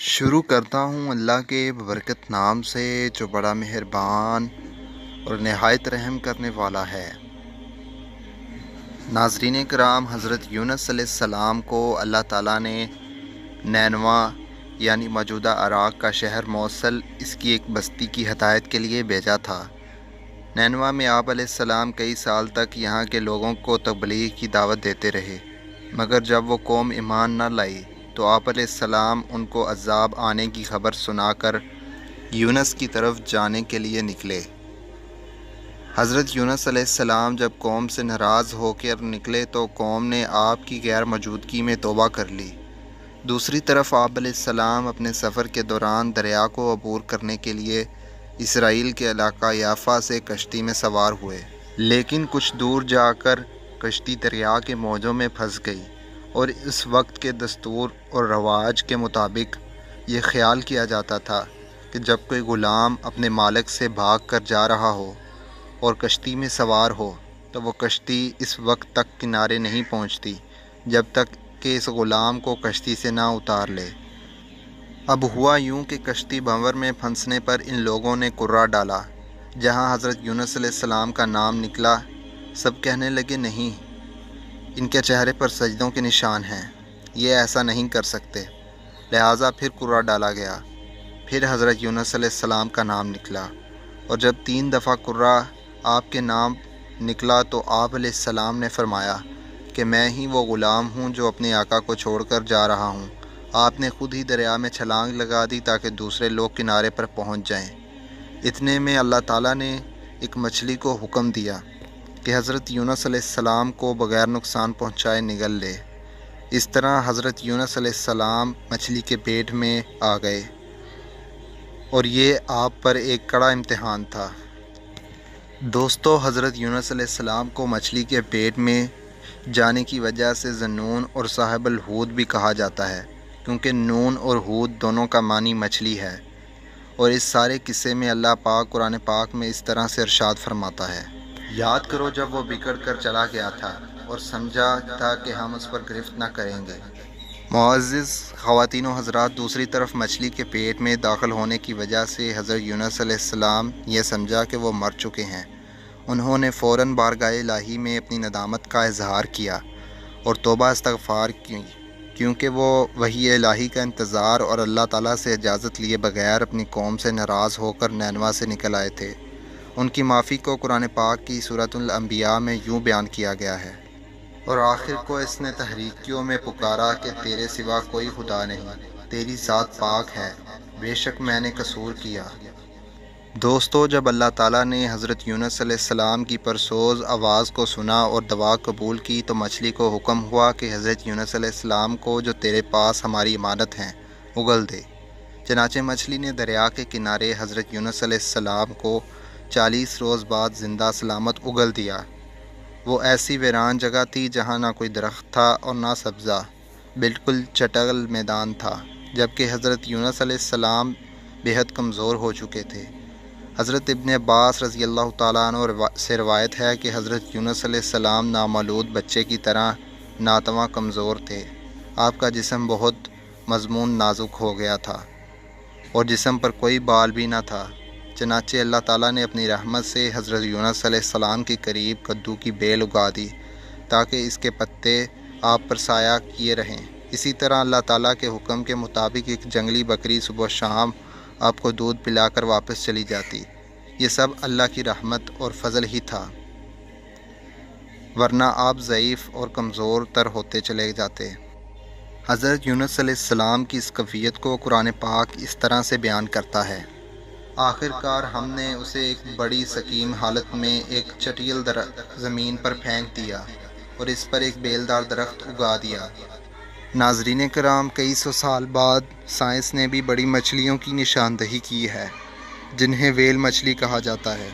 شروع کرتا ہوں اللہ کے ببرکت نام سے جو بڑا مہربان اور نہایت رحم کرنے والا ہے۔ ناظرین کرام، حضرت یونس علیہ السلام کو اللہ تعالیٰ نے نینوا یعنی موجودہ عراق کا شہر موصل اس کی ایک بستی کی ہدایت کے لیے بھیجا تھا۔ نینوا میں آپ علیہ السلام کئی سال تک یہاں کے لوگوں کو تبلیغ کی دعوت دیتے رہے، مگر جب وہ قوم ایمان نہ لائی تو آپ علیہ السلام ان کو عذاب آنے کی خبر سنا کر یونس کی طرف جانے کے لیے نکلے۔ حضرت یونس علیہ السلام جب قوم سے ناراض ہو کر نکلے تو قوم نے آپ کی غیر موجودگی میں توبہ کر لی۔ دوسری طرف آپ علیہ السلام اپنے سفر کے دوران دریا کو عبور کرنے کے لیے اسرائیل کے علاقہ یافا سے کشتی میں سوار ہوئے، لیکن کچھ دور جا کر کشتی دریا کے موجوں میں پھنس گئی، اور اس وقت کے دستور اور رواج کے مطابق یہ خیال کیا جاتا تھا کہ جب کوئی غلام اپنے مالک سے بھاگ کر جا رہا ہو اور کشتی میں سوار ہو تو وہ کشتی اس وقت تک کنارے نہیں پہنچتی جب تک کہ اس غلام کو کشتی سے نہ اتار لے۔ اب ہوا یوں کہ کشتی بھنور میں پھنسنے پر ان لوگوں نے کرہ ڈالا جہاں حضرت یونس علیہ السلام کا نام نکلا۔ سب کہنے لگے، نہیں، ان کے چہرے پر سجدوں کے نشان ہیں، یہ ایسا نہیں کر سکتے۔ لہٰذا پھر کرہ ڈالا گیا، پھر حضرت یونس علیہ السلام کا نام نکلا، اور جب 3 دفعہ کرہ آپ کے نام نکلا تو آپ علیہ السلام نے فرمایا کہ میں ہی وہ غلام ہوں جو اپنے آقا کو چھوڑ کر جا رہا ہوں۔ آپ نے خود ہی دریا میں چھلانگ لگا دی تاکہ دوسرے لوگ کنارے پر پہنچ جائیں۔ اتنے میں اللہ تعالیٰ نے ایک مچھلی کو حکم دیا کہ حضرت یونس علیہ السلام کو بغیر نقصان پہنچائے نگل لے۔ اس طرح حضرت یونس علیہ السلام مچھلی کے پیٹ میں آ گئے، اور یہ آپ پر ایک کڑا امتحان تھا۔ دوستو، حضرت یونس علیہ السلام کو مچھلی کے پیٹ میں جانے کی وجہ سے ذنون اور صاحب الحوت بھی کہا جاتا ہے، کیونکہ نون اور حوت دونوں کا معنی مچھلی ہے۔ اور اس سارے قصے میں اللہ پاک قرآن پاک میں اس طرح سے ارشاد فرماتا ہے، یاد کرو جب وہ بگڑ کر چلا گیا تھا اور سمجھا تھا کہ ہم اس پر گرفت نہ کریں گے۔ معزز خواتین و حضرات، دوسری طرف مچھلی کے پیٹ میں داخل ہونے کی وجہ سے حضرت یونس علیہ السلام یہ سمجھا کہ وہ مر چکے ہیں۔ انہوں نے فوراً بارگاہ الہی میں اپنی ندامت کا اظہار کیا اور توبہ استغفار کی، کیونکہ وہ وحی الہی کا انتظار اور اللہ تعالیٰ سے اجازت لیے بغیر اپنی قوم سے ناراض ہو کر نینوا سے نکل آئے تھے۔ ان کی معافی کو قرآن پاک کی سورۃ الانبیاء میں یوں بیان کیا گیا ہے، اور آخر کو اس نے تحریکیوں میں پکارا کہ تیرے سوا کوئی خدا نہیں، تیری ذات پاک ہے، بے شک میں نے قصور کیا۔ دوستو، جب اللہ تعالیٰ نے حضرت یونس علیہ السلام کی پرسوز آواز کو سنا اور دعا قبول کی تو مچھلی کو حکم ہوا کہ حضرت یونس علیہ السلام کو جو تیرے پاس ہماری امانت ہیں اگل دے۔ چنانچہ مچھلی نے دریا کے کنارے حضرت یونس علیہ السلام کو 40 روز بعد زندہ سلامت اگل دیا۔ وہ ایسی ویران جگہ تھی جہاں نہ کوئی درخت تھا اور نہ سبزہ، بالکل چٹل میدان تھا، جبکہ حضرت یونس علیہ السلام بے حد کمزور ہو چکے تھے۔ حضرت ابن عباس رضی اللہ تعالیٰ عنہ سے روایت ہے کہ حضرت یونس علیہ السلام نامولود بچے کی طرح ناتواں کمزور تھے۔ آپ کا جسم بہت مضمون نازک ہو گیا تھا اور جسم پر کوئی بال بھی نہ تھا۔ چنانچہ اللہ تعالیٰ نے اپنی رحمت سے حضرت یونس علیہ السلام کے قریب کدو کی بیل اگا دی تاکہ اس کے پتے آپ پر سایہ کیے رہیں۔ اسی طرح اللہ تعالیٰ کے حکم کے مطابق ایک جنگلی بکری صبح و شام آپ کو دودھ پلا کر واپس چلی جاتی۔ یہ سب اللہ کی رحمت اور فضل ہی تھا، ورنہ آپ ضعیف اور کمزور تر ہوتے چلے جاتے۔ حضرت یونس علیہ السلام کی اس کیفیت کو قرآن پاک اس طرح سے بیان کرتا ہے، آخر کار ہم نے اسے ایک بڑی سقیم حالت میں ایک چٹیل زمین پر پھینک دیا اور اس پر ایک بیلدار درخت اگا دیا۔ ناظرین کرام، کئی سو سال بعد سائنس نے بھی بڑی مچھلیوں کی نشاندہی کی ہے جنہیں ویل مچھلی کہا جاتا ہے،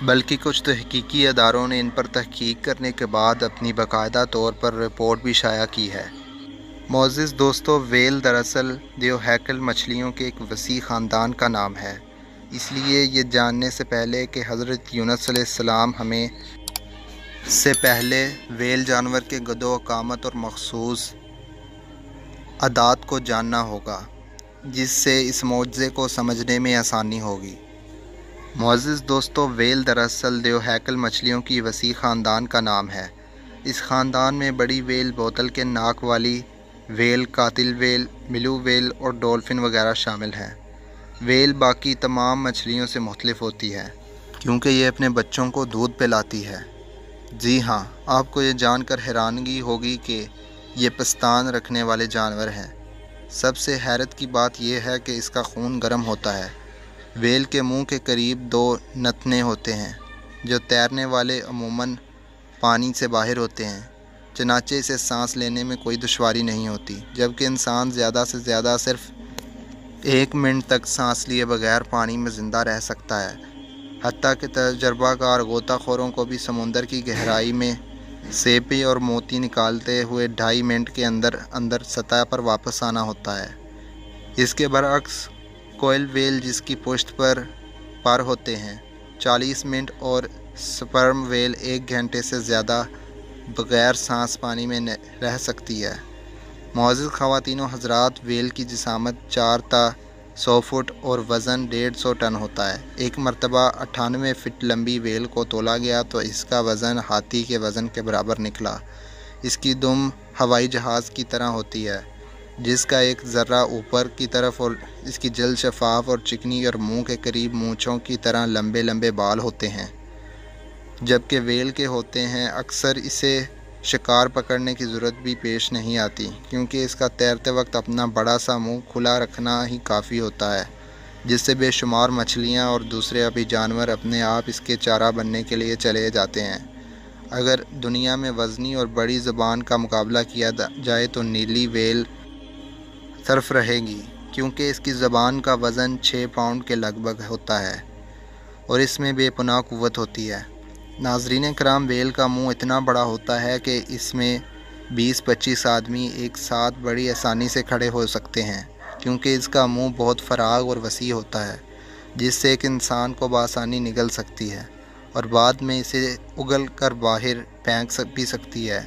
بلکہ کچھ تحقیقی اداروں نے ان پر تحقیق کرنے کے بعد اپنی باقاعدہ طور پر رپورٹ بھی شائع کی ہے۔ معزز دوستو، ویل دراصل دیوہیکل مچھلیوں کے ایک وسیع خاندان کا نام ہے۔ اس لیے یہ جاننے سے پہلے کہ حضرت یونس علیہ السلام ہمیں سے پہلے ویل جانور کے گد و اقامت اور مخصوص عادات کو جاننا ہوگا۔ جس سے اس معجزے کو سمجھنے میں آسانی ہوگی۔ معزز دوستو، ویل دراصل دیو ہیکل مچھلیوں کی وسیع خاندان کا نام ہے۔ اس خاندان میں بڑی ویل، بوتل کے ناک والی ویل، قاتل ویل، بلو ویل اور ڈولفن وغیرہ شامل ہیں۔ ویل باقی تمام مچھلیوں سے مختلف ہوتی ہے کیونکہ یہ اپنے بچوں کو دودھ پلاتی ہے۔ جی ہاں، آپ کو یہ جان کر حیرانگی ہوگی کہ یہ پستان رکھنے والے جانور ہیں۔ سب سے حیرت کی بات یہ ہے کہ اس کا خون گرم ہوتا ہے۔ ویل کے منہ کے قریب 2 نتنے ہوتے ہیں جو تیرنے والے عموماً پانی سے باہر ہوتے ہیں، چنانچہ اسے سانس لینے میں کوئی دشواری نہیں ہوتی، جبکہ انسان زیادہ سے زیادہ صرف 1 منٹ تک سانس لیے بغیر پانی میں زندہ رہ سکتا ہے۔ حتیٰ کہ تجربہ کار غوطہ خوروں کو بھی سمندر کی گہرائی میں سیپی اور موتی نکالتے ہوئے 2.5 منٹ کے اندر سطح پر واپس آنا ہوتا ہے۔ اس کے برعکس کوئل ویل، جس کی پشت پر ہوتے ہیں، 40 منٹ اور سپرم ویل 1 گھنٹے سے زیادہ بغیر سانس پانی میں رہ سکتی ہے۔ معزز خواتین و حضرات، ویل کی جسامت 4 تا 100 فٹ اور وزن 150 ٹن ہوتا ہے۔ ایک مرتبہ 98 فٹ لمبی ویل کو تولا گیا تو اس کا وزن ہاتھی کے وزن کے برابر نکلا۔ اس کی دم ہوائی جہاز کی طرح ہوتی ہے، جس کا ایک ذرہ اوپر کی طرف، اور اس کی جلد شفاف اور چکنی اور منہ کے قریب مونچھوں کی طرح لمبے لمبے بال ہوتے ہیں، جبکہ ویل کے ہوتے ہیں۔ اکثر اسے شکار پکڑنے کی ضرورت بھی پیش نہیں آتی کیونکہ اس کا تیرتے وقت اپنا بڑا سا منہ کھلا رکھنا ہی کافی ہوتا ہے، جس سے بے شمار مچھلیاں اور دوسرے آبی جانور اپنے آپ اس کے چارہ بننے کے لیے چلے جاتے ہیں۔ اگر دنیا میں وزنی اور بڑی زبان کا مقابلہ کیا جائے تو نیلی ویل صرف رہے گی، کیونکہ اس کی زبان کا وزن 6 پاؤنڈ کے لگ بھگ ہوتا ہے اور اس میں بے پناہ قوت ہوتی ہے۔ ناظرین کرام، ویل کا منہ اتنا بڑا ہوتا ہے کہ اس میں 20-25 آدمی ایک ساتھ بڑی آسانی سے کھڑے ہو سکتے ہیں، کیونکہ اس کا منہ بہت فراخ اور وسیع ہوتا ہے، جس سے ایک انسان کو بآسانی نگل سکتی ہے اور بعد میں اسے اگل کر باہر پھینک بھی سکتی ہے۔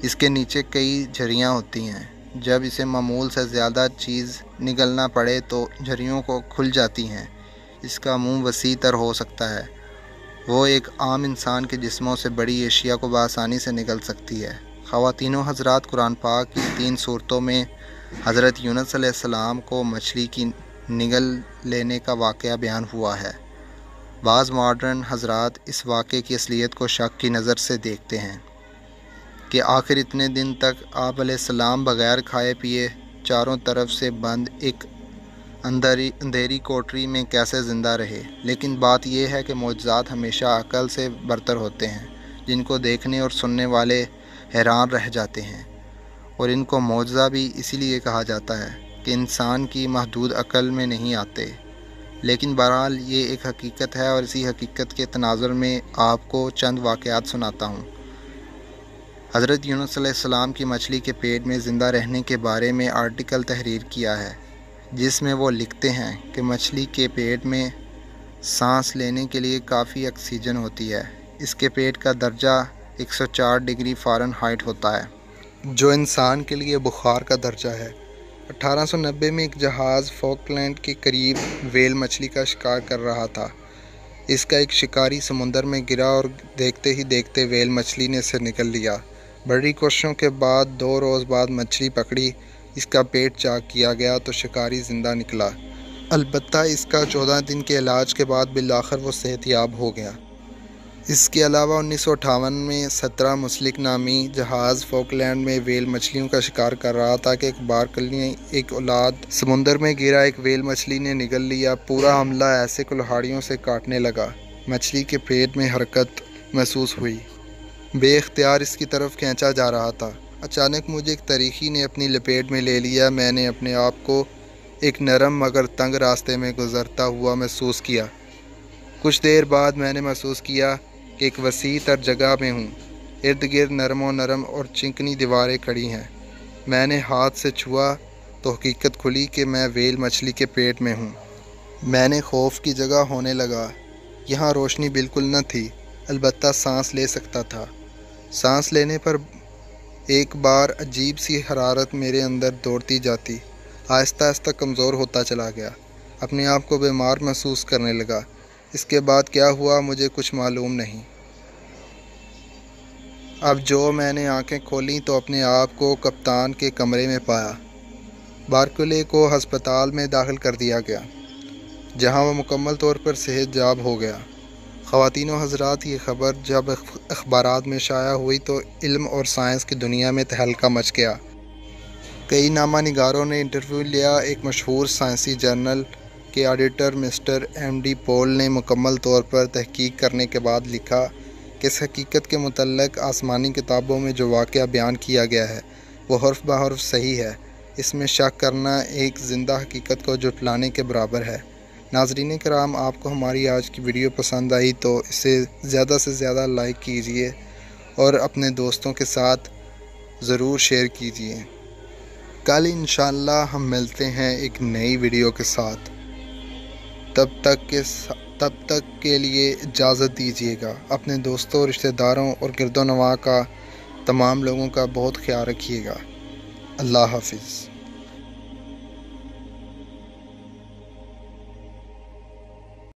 اس کے نیچے کئی جھریاں ہوتی ہیں۔ جب اسے معمول سے زیادہ چیز نگلنا پڑے تو جھریوں کو کھل جاتی ہیں۔ اس کا منہ وسیع تر ہو سکتا ہے، وہ ایک عام انسان کے جسموں سے بڑی اشیاء کو بآسانی سے نگل سکتی ہے۔ خواتین و حضرات، قرآن پاک کی 3 سورتوں میں حضرت یونس علیہ السلام کو مچھلی کی نگل لینے کا واقعہ بیان ہوا ہے۔ بعض ماڈرن حضرات اس واقعے کی اصلیت کو شک کی نظر سے دیکھتے ہیں کہ آخر اتنے دن تک آپ علیہ السلام بغیر کھائے پیے، چاروں طرف سے بند ایک اندھیری کوٹری میں کیسے زندہ رہے۔ لیکن بات یہ ہے کہ معجزات ہمیشہ عقل سے برتر ہوتے ہیں، جن کو دیکھنے اور سننے والے حیران رہ جاتے ہیں، اور ان کو معجزہ بھی اسی لیے کہا جاتا ہے کہ انسان کی محدود عقل میں نہیں آتے۔ لیکن بہرحال یہ ایک حقیقت ہے، اور اسی حقیقت کے تناظر میں آپ کو چند واقعات سناتا ہوں۔ حضرت یونس علیہ السلام کی مچھلی کے پیٹ میں زندہ رہنے کے بارے میں آرٹیکل تحریر کیا ہے، جس میں وہ لکھتے ہیں کہ مچھلی کے پیٹ میں سانس لینے کے لیے کافی آکسیجن ہوتی ہے۔ اس کے پیٹ کا درجہ 104 ڈگری فارنہائٹ ہوتا ہے، جو انسان کے لیے بخار کا درجہ ہے۔ 1890 میں ایک جہاز فاکلینڈ کے قریب ویل مچھلی کا شکار کر رہا تھا۔ اس کا ایک شکاری سمندر میں گرا اور دیکھتے ہی دیکھتے ویل مچھلی نے اسے نگل لیا۔ بڑی کوششوں کے بعد 2 روز بعد مچھلی پکڑی، اس کا پیٹ چاک کیا گیا تو شکاری زندہ نکلا۔ البتہ اس کا 14 دن کے علاج کے بعد بالآخر وہ صحت یاب ہو گیا۔ اس کے علاوہ 1958 میں 17 مسلک نامی جہاز فاکلینڈ میں ویل مچھلیوں کا شکار کر رہا تھا کہ ایک بارکلی ایک اولاد سمندر میں گرا ایک ویل مچھلی نے نگل لیا۔ پورا حملہ ایسے کلہاڑیوں سے کاٹنے لگا، مچھلی کے پیٹ میں حرکت محسوس ہوئی، بے اختیار اس کی طرف کھینچا جا رہا تھا۔ اچانک مجھے ایک تاریخی نے اپنی لپیٹ میں لے لیا۔ میں نے اپنے آپ کو ایک نرم مگر تنگ راستے میں گزرتا ہوا محسوس کیا۔ کچھ دیر بعد میں نے محسوس کیا کہ ایک وسیع تر جگہ میں ہوں، ارد گرد نرم اور چکنی دیواریں کھڑی ہیں۔ میں نے ہاتھ سے چھوا تو حقیقت کھلی کہ میں ویل مچھلی کے پیٹ میں ہوں۔ میں نے خوف کی جگہ ہونے لگا۔ یہاں روشنی بالکل نہ تھی، البتہ سانس لے سکتا تھا۔ سانس لینے پر ایک بار عجیب سی حرارت میرے اندر دوڑتی جاتی، آہستہ آہستہ کمزور ہوتا چلا گیا، اپنے آپ کو بیمار محسوس کرنے لگا۔ اس کے بعد کیا ہوا مجھے کچھ معلوم نہیں۔ اب جو میں نے آنکھیں کھولیں تو اپنے آپ کو کپتان کے کمرے میں پایا۔ بارکلے کو ہسپتال میں داخل کر دیا گیا، جہاں وہ مکمل طور پر صحت یاب ہو گیا۔ خواتین و حضرات، یہ خبر جب اخبارات میں شائع ہوئی تو علم اور سائنس کی دنیا میں تہلکہ مچ گیا۔ کئی نامہ نگاروں نے انٹرویو لیا۔ ایک مشہور سائنسی جرنل کے ایڈیٹر مسٹر ایم ڈی پول نے مکمل طور پر تحقیق کرنے کے بعد لکھا کہ اس حقیقت کے متعلق آسمانی کتابوں میں جو واقعہ بیان کیا گیا ہے وہ حرف بحرف صحیح ہے۔ اس میں شک کرنا ایک زندہ حقیقت کو جھٹلانے کے برابر ہے۔ ناظرین کرام، آپ کو ہماری آج کی ویڈیو پسند آئی تو اسے زیادہ سے زیادہ لائک کیجئے اور اپنے دوستوں کے ساتھ ضرور شیئر کیجئے۔ کل انشاءاللہ ہم ملتے ہیں ایک نئی ویڈیو کے ساتھ۔ تب تک کے لیے اجازت دیجیے گا۔ اپنے دوستوں، رشتہ داروں اور گرد و نواح کا تمام لوگوں کا بہت خیال رکھیے گا۔ اللہ حافظ۔